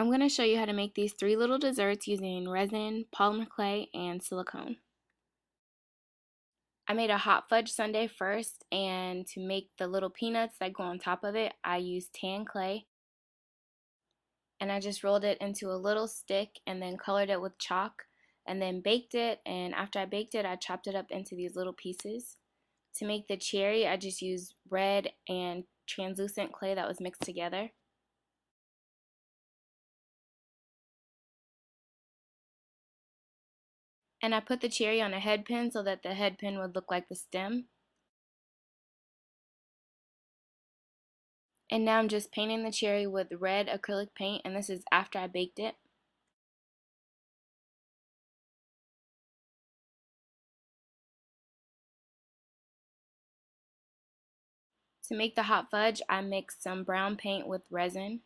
I'm going to show you how to make these 3 little desserts using resin, polymer clay, and silicone. I made a hot fudge sundae first, and to make the little peanuts that go on top of it, I used tan clay. And I just rolled it into a little stick and then colored it with chalk and then baked it. And after I baked it, I chopped it up into these little pieces. To make the cherry, I just used red and translucent clay that was mixed together. And I put the cherry on a head pin so that the head pin would look like the stem. And now I'm just painting the cherry with red acrylic paint, and this is after I baked it. To make the hot fudge, I mixed some brown paint with resin.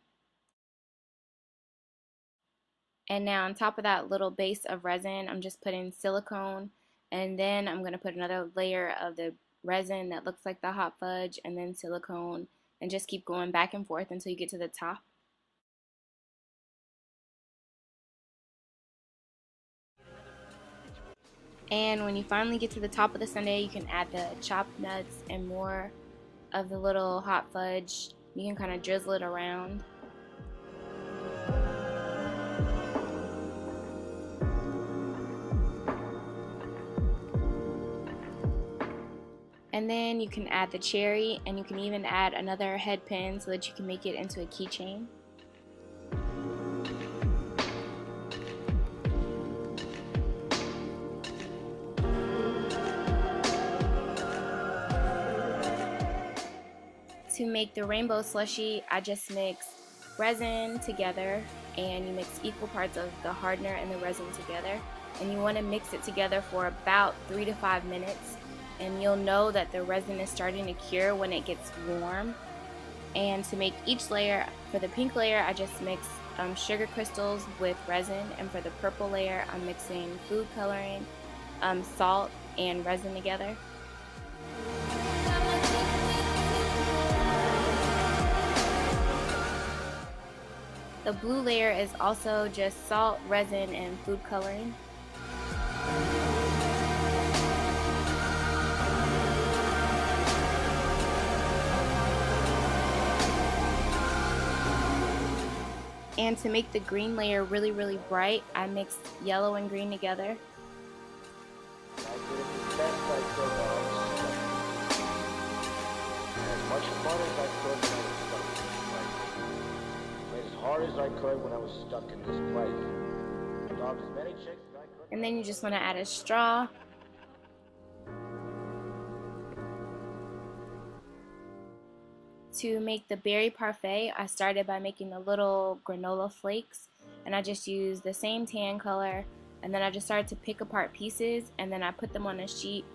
And now on top of that little base of resin, I'm just putting silicone, and then I'm going to put another layer of the resin that looks like the hot fudge, and then silicone, and just keep going back and forth until you get to the top. And when you finally get to the top of the sundae, you can add the chopped nuts and more of the little hot fudge. You can kind of drizzle it around. And then you can add the cherry, and you can even add another head pin so that you can make it into a keychain. To make the rainbow slushy, I just mix resin together, and you mix equal parts of the hardener and the resin together, and you want to mix it together for about 3 to 5 minutes, and you'll know that the resin is starting to cure when it gets warm. And to make each layer, for the pink layer I just mix sugar crystals with resin, and for the purple layer I'm mixing food coloring, salt, and resin together. The blue layer is also just salt, resin, and food coloring. And to make the green layer really, really bright, I mixed yellow and green together. As I could when I was stuck in this place. Dogged as many chicks as I could. And then you just want to add a straw. To make the berry parfait, I started by making the little granola flakes, and I just used the same tan color, and then I just started to pick apart pieces, and then I put them on a sheet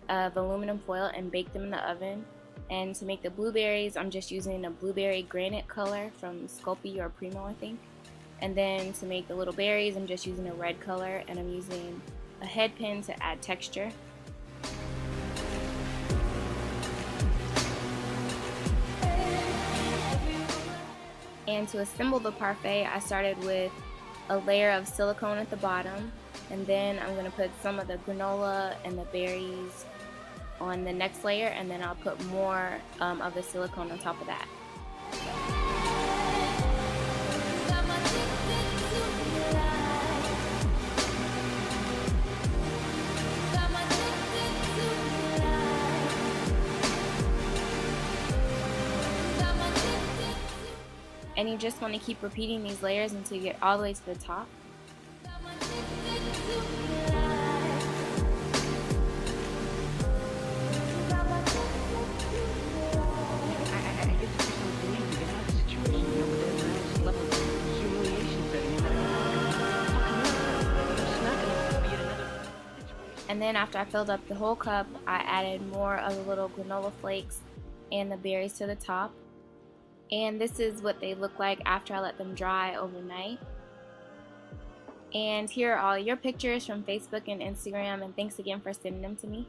of aluminum foil and baked them in the oven. And to make the blueberries, I'm just using a blueberry granite color from Sculpey or Primo, I think. And then to make the little berries, I'm just using a red color, and I'm using a head pin to add texture. And to assemble the parfait, I started with a layer of silicone at the bottom, and then I'm going to put some of the granola and the berries on the next layer, and then I'll put more of the silicone on top of that. And you just want to keep repeating these layers until you get all the way to the top. And then after I filled up the whole cup, I added more of the little granola flakes and the berries to the top. And this is what they look like after I let them dry overnight. And here are all your pictures from Facebook and Instagram, and thanks again for sending them to me.